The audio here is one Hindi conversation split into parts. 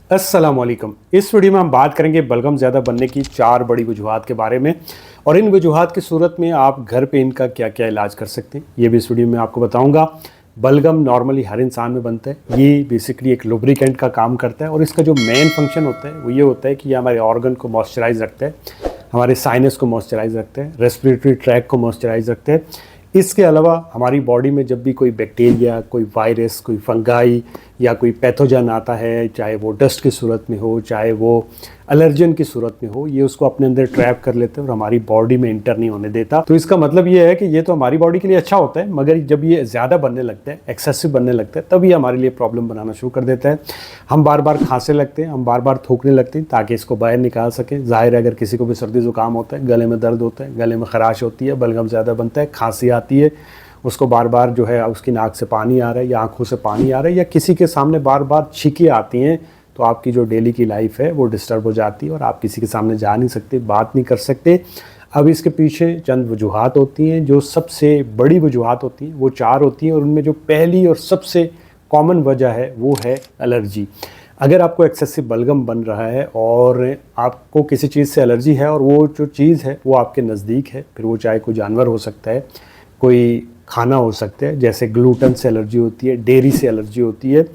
अस्सलामुअलैकुम। इस वीडियो में हम बात करेंगे बलगम ज़्यादा बनने की 4 बड़ी वजूहात के बारे में और इन वजूहात की सूरत में आप घर पे इनका क्या क्या इलाज कर सकते हैं, ये भी इस वीडियो में आपको बताऊंगा। बलगम नॉर्मली हर इंसान में बनता है। ये बेसिकली एक लुब्रिकेंट का काम करता है और इसका जो मेन फंक्शन होता है वो ये होता है कि ये हमारे ऑर्गन को मॉइस्चराइज रखता है, हमारे साइनस को मॉइस्चराइज रखते हैं, रेस्पिरेटरी ट्रैक को मॉइस्चराइज रखते हैं। इसके अलावा हमारी बॉडी में जब भी कोई बैक्टीरिया, कोई वायरस, कोई फंगाई या कोई पैथोजन आता है, चाहे वो डस्ट की सूरत में हो, चाहे वो एलर्जन की सूरत में हो, ये उसको अपने अंदर ट्रैप कर लेते हैं और हमारी बॉडी में इंटर नहीं होने देता। तो इसका मतलब ये है कि ये तो हमारी बॉडी के लिए अच्छा होता है, मगर जब ये ज़्यादा बनने लगता है, एक्सेसिव बनने लगता है, तब ये हमारे लिए प्रॉब्लम बनाना शुरू कर देता है। हम बार बार खांसने लगते हैं, हम बार बार थूकने लगते हैं ताकि इसको बाहर निकाल सकें। जाहिर है अगर किसी को भी सर्दी ज़ुकाम होता है, गले में दर्द होता है, गले में खराश होती है, बलगम ज़्यादा बनता है, खांसी आती है, उसको बार बार जो है उसकी नाक से पानी आ रहा है या आंखों से पानी आ रहा है या किसी के सामने बार बार छींकें आती हैं, तो आपकी जो डेली की लाइफ है वो डिस्टर्ब हो जाती है और आप किसी के सामने जा नहीं सकते, बात नहीं कर सकते। अब इसके पीछे चंद वजूहात होती हैं। जो सबसे बड़ी वजूहात होती हैं वो 4 होती हैं और उनमें जो पहली और सबसे कॉमन वजह है वो है एलर्जी। अगर आपको एक्सेसिव बलगम बन रहा है और आपको किसी चीज़ से एलर्जी है और वो जो चीज़ है वो आपके नज़दीक है, फिर वो चाहे कोई जानवर हो सकता है, कोई खाना हो सकता है, जैसे ग्लूटेन से एलर्जी होती है, डेयरी से एलर्जी होती है।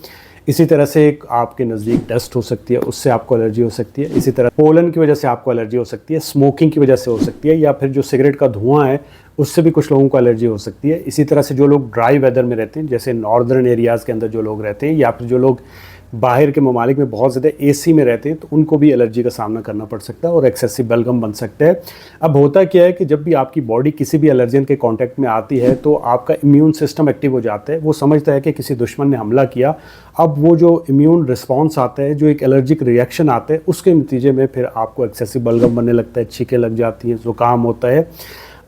इसी तरह से आपके नज़दीक डस्ट हो सकती है, उससे आपको एलर्जी हो सकती है। इसी तरह पोलन की वजह से आपको एलर्जी हो सकती है, स्मोकिंग की वजह से हो सकती है, या फिर जो सिगरेट का धुआं है उससे भी कुछ लोगों को एलर्जी हो सकती है। इसी तरह से जो लोग ड्राई वेदर में रहते हैं, जैसे नॉर्दर्न एरियाज़ के अंदर जो लोग रहते हैं, या फिर जो लोग बाहर के ममालिक में बहुत ज़्यादा एसी में रहते हैं, तो उनको भी एलर्जी का सामना करना पड़ सकता है और एक्सेसिव बलगम बन सकता है। अब होता क्या है कि जब भी आपकी बॉडी किसी भी एलर्जन के कांटेक्ट में आती है तो आपका इम्यून सिस्टम एक्टिव हो जाता है। वो समझता है कि किसी दुश्मन ने हमला किया। अब वो जो इम्यून रिस्पॉन्स आता है, जो एक एलर्जिक रिएक्शन आता है, उसके नतीजे में फिर आपको एक्सेसिव बलगम बनने लगता है, छींकें लग जाती हैं, ज़ुकाम होता है।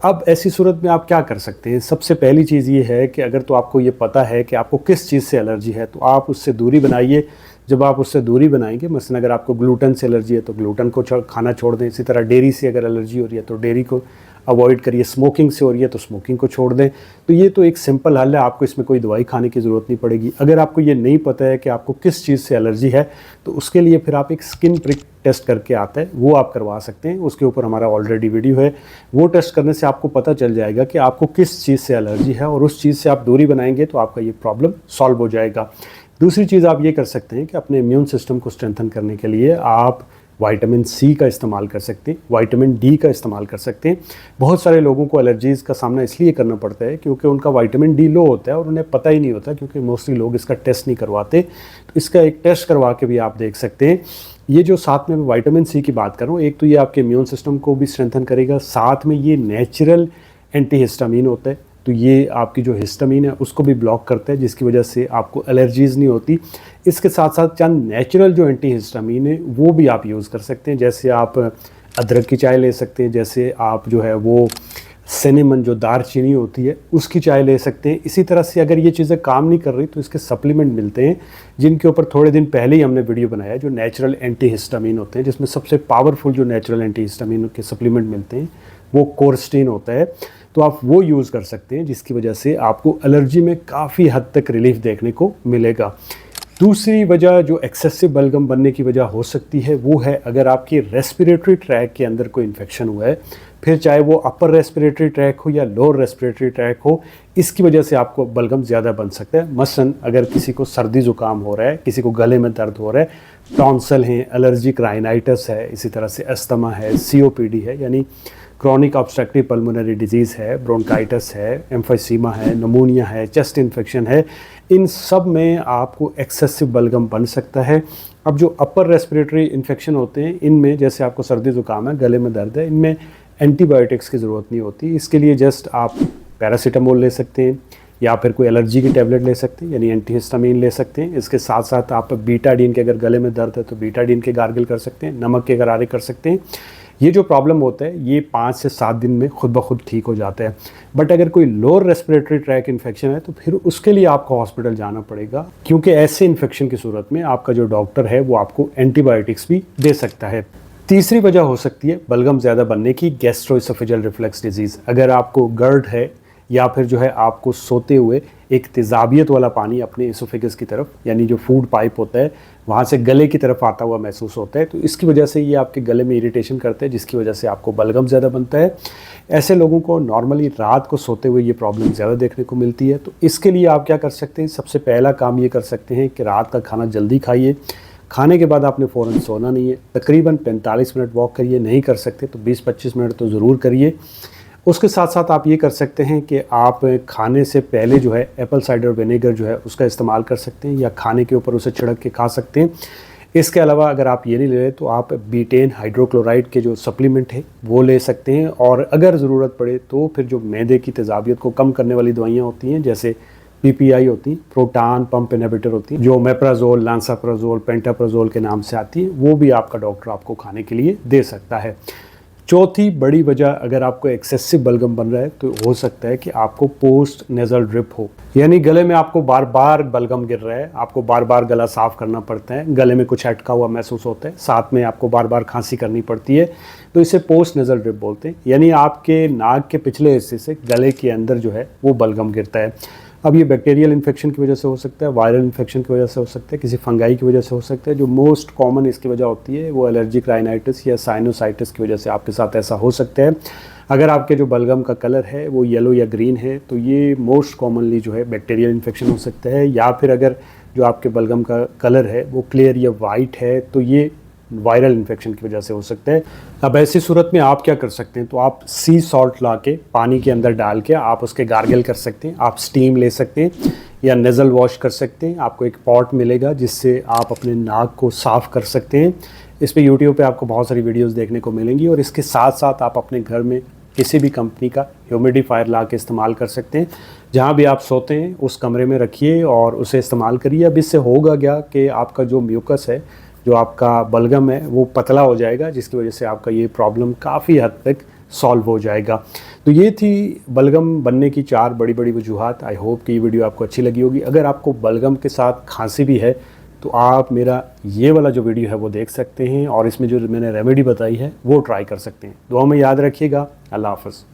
अब ऐसी सूरत में आप क्या कर सकते हैं? सबसे पहली चीज़ ये है कि अगर तो आपको ये पता है कि आपको किस चीज़ से एलर्जी है, तो आप उससे दूरी बनाइए। जब आप उससे दूरी बनाएंगे, मसलन अगर आपको ग्लूटेन से एलर्जी है तो ग्लूटेन को खाना छोड़ दें। इसी तरह डेयरी से अगर एलर्जी हो रही है तो डेयरी को अवॉइड करिए। स्मोकिंग से हो रही है तो स्मोकिंग को छोड़ दें। तो ये तो एक सिंपल हल है, आपको इसमें कोई दवाई खाने की ज़रूरत नहीं पड़ेगी। अगर आपको ये नहीं पता है कि आपको किस चीज़ से एलर्जी है, तो उसके लिए फिर आप एक स्किन प्रिक टेस्ट करके आता है, वो आप करवा सकते हैं। उसके ऊपर हमारा ऑलरेडी वीडियो है। वो टेस्ट करने से आपको पता चल जाएगा कि आपको किस चीज़ से एलर्जी है और उस चीज़ से आप दूरी बनाएंगे तो आपका ये प्रॉब्लम सॉल्व हो जाएगा। दूसरी चीज़ आप ये कर सकते हैं कि अपने इम्यून सिस्टम को स्ट्रेंथन करने के लिए आप विटामिन सी का इस्तेमाल कर सकते हैं, विटामिन डी का इस्तेमाल कर सकते हैं। बहुत सारे लोगों को एलर्जीज़ का सामना इसलिए करना पड़ता है क्योंकि उनका विटामिन डी लो होता है और उन्हें पता ही नहीं होता, क्योंकि मोस्टली लोग इसका टेस्ट नहीं करवाते। तो इसका एक टेस्ट करवा के भी आप देख सकते हैं। ये जो साथ में मैं विटामिन सी की बात कर रहा हूँ, एक तो ये आपके इम्यून सिस्टम को भी स्ट्रेंथन करेगा, साथ में ये नेचुरल एंटीहिस्टामिन होता है, तो ये आपकी जो हिस्टामिन है उसको भी ब्लॉक करता है, जिसकी वजह से आपको एलर्जीज़ नहीं होती। इसके साथ साथ चंद नेचुरल जो एंटीहिस्टामिन है वो भी आप यूज़ कर सकते हैं। जैसे आप अदरक की चाय ले सकते हैं, जैसे आप जो है वो सिनेमन जो दारचीनी होती है उसकी चाय ले सकते हैं। इसी तरह से अगर ये चीज़ें काम नहीं कर रही तो इसके सप्लीमेंट मिलते हैं, जिनके ऊपर थोड़े दिन पहले ही हमने वीडियो बनाया, जो नेचुरल एंटीहिस्टामिन होते हैं, जिसमें सबसे पावरफुल जो नेचुरल एंटीहिस्टामिन के सप्लीमेंट मिलते हैं वो कोर्स्टीन होता है। तो आप वो यूज़ कर सकते हैं, जिसकी वजह से आपको एलर्जी में काफ़ी हद तक रिलीफ देखने को मिलेगा। दूसरी वजह जो एक्सेसिव बलगम बनने की वजह हो सकती है वो है अगर आपकी रेस्पिरेटरी ट्रैक के अंदर कोई इन्फेक्शन हुआ है, फिर चाहे वो अपर रेस्पिरेटरी ट्रैक हो या लोअर रेस्पिरेटरी ट्रैक हो, इसकी वजह से आपको बलगम ज़्यादा बन सकता है। मसलन अगर किसी को सर्दी ज़ुकाम हो रहा है, किसी को गले में दर्द हो रहा है, टॉन्सल है, एलर्जिक राइनाइटिस है, इसी तरह से अस्थमा है, सीओपीडी है यानी क्रॉनिक ऑब्स्ट्रक्टिव पल्मोनरी डिजीज़ है, ब्रोंकाइटिस है, एम्फीसीमा है, नमूनिया है, चेस्ट इन्फेक्शन है, इन सब में आपको एक्सेसिव बलगम बन सकता है। अब जो अपर रेस्पिरेटरी इन्फेक्शन होते हैं, इनमें जैसे आपको सर्दी ज़ुकाम है, गले में दर्द है, इनमें एंटीबायोटिक्स की ज़रूरत नहीं होती। इसके लिए जस्ट आप पैरासीटामोल ले सकते हैं या फिर कोई एलर्जी की टैबलेट ले सकते हैं, यानी एंटीहिस्टामिन ले सकते हैं। इसके साथ साथ आप बीटाडीन के, अगर गले में दर्द है तो बीटाडीन के गार्गल कर सकते हैं, नमक के गरारे कर सकते हैं। ये जो प्रॉब्लम होता है ये 5 से 7 दिन में खुद ब खुद ठीक हो जाता है। बट अगर कोई लोअर रेस्पिरेटरी ट्रैक इन्फेक्शन है तो फिर उसके लिए आपको हॉस्पिटल जाना पड़ेगा, क्योंकि ऐसे इन्फेक्शन की सूरत में आपका जो डॉक्टर है वो आपको एंटीबायोटिक्स भी दे सकता है। तीसरी वजह हो सकती है बलगम ज़्यादा बनने की, गैस्ट्रोइसोफेजियल रिफ्लक्स डिजीज़। अगर आपको गर्ड है या फिर जो है आपको सोते हुए एक तेज़ाबियत वाला पानी अपने इसोफेगस की तरफ, यानी जो फूड पाइप होता है वहाँ से गले की तरफ आता हुआ महसूस होता है। तो इसकी वजह से ये आपके गले में इरिटेशन करते हैं, जिसकी वजह से आपको बलगम ज़्यादा बनता है। ऐसे लोगों को नॉर्मली रात को सोते हुए ये प्रॉब्लम ज़्यादा देखने को मिलती है। तो इसके लिए आप क्या कर सकते हैं, सबसे पहला काम ये कर सकते हैं कि रात का खाना जल्दी खाइए। खाने के बाद आपने फ़ौरन सोना नहीं है, तकरीबन 45 मिनट वॉक करिए, नहीं कर सकते तो 20-25 मिनट तो ज़रूर करिए। उसके साथ साथ आप ये कर सकते हैं कि आप खाने से पहले जो है एप्पल साइडर विनेगर जो है उसका इस्तेमाल कर सकते हैं, या खाने के ऊपर उसे छिड़क के खा सकते हैं। इसके अलावा अगर आप ये नहीं ले रहे तो आप बीटेन हाइड्रोक्लोराइड के जो सप्लीमेंट है वो ले सकते हैं। और अगर ज़रूरत पड़े तो फिर जो मैदे की तेज़ाबियत को कम करने वाली दवाइयाँ होती हैं, जैसे PPI होती हैं, प्रोटॉन पंप इनहिबिटर होती हैं, जो मेप्राजोल, लांसाप्राजोल, पेंटाप्राजोल के नाम से आती है, वो भी आपका डॉक्टर आपको खाने के लिए दे सकता है। चौथी बड़ी वजह, अगर आपको एक्सेसिव बलगम बन रहा है तो हो सकता है कि आपको पोस्ट नेज़ल ड्रिप हो, यानी गले में आपको बार बार बलगम गिर रहा है, आपको बार बार गला साफ़ करना पड़ता है, गले में कुछ अटका हुआ महसूस होता है, साथ में आपको बार बार खांसी करनी पड़ती है, तो इसे पोस्ट नेज़ल ड्रिप बोलते हैं। यानी आपके नाक के पिछले हिस्से से गले के अंदर जो है वो बलगम गिरता है। अब ये बैक्टीरियल इन्फेक्शन की वजह से हो सकता है, वायरल इन्फेक्शन की वजह से हो सकता है, किसी फंगाई की वजह से हो सकता है। जो मोस्ट कॉमन इसकी वजह होती है वो एलर्जिक राइनाइटिस या साइनोसाइटिस की वजह से आपके साथ ऐसा हो सकता है। अगर आपके जो बलगम का कलर है वो येलो या ग्रीन है तो ये मोस्ट कॉमनली जो है बैक्टीरियल इन्फेक्शन हो सकता है। या फिर अगर जो आपके बलगम का कलर है वो क्लियर या वाइट है तो ये वायरल इन्फेक्शन की वजह से हो सकता है। अब ऐसी सूरत में आप क्या कर सकते हैं, तो आप सी सॉल्ट ला के पानी के अंदर डाल के आप उसके गार्गल कर सकते हैं, आप स्टीम ले सकते हैं या नेज़ल वॉश कर सकते हैं। आपको एक पॉट मिलेगा जिससे आप अपने नाक को साफ़ कर सकते हैं। इस पे यूट्यूब पे आपको बहुत सारी वीडियोस देखने को मिलेंगी। और इसके साथ साथ आप अपने घर में किसी भी कंपनी का ह्यूमिडिफायर ला के इस्तेमाल कर सकते हैं। जहाँ भी आप सोते हैं उस कमरे में रखिए और उसे इस्तेमाल करिए। अब इससे होगा क्या कि आपका जो म्यूकस है, जो आपका बलगम है, वो पतला हो जाएगा, जिसकी वजह से आपका ये प्रॉब्लम काफ़ी हद तक सॉल्व हो जाएगा। तो ये थी बलगम बनने की 4 बड़ी बड़ी वजूहात। आई होप कि ये वीडियो आपको अच्छी लगी होगी। अगर आपको बलगम के साथ खांसी भी है तो आप मेरा ये वाला जो वीडियो है वो देख सकते हैं और इसमें जो मैंने रेमेडी बताई है वो ट्राई कर सकते हैं। दुआ में याद रखिएगा। अल्लाह हाफ़िज़।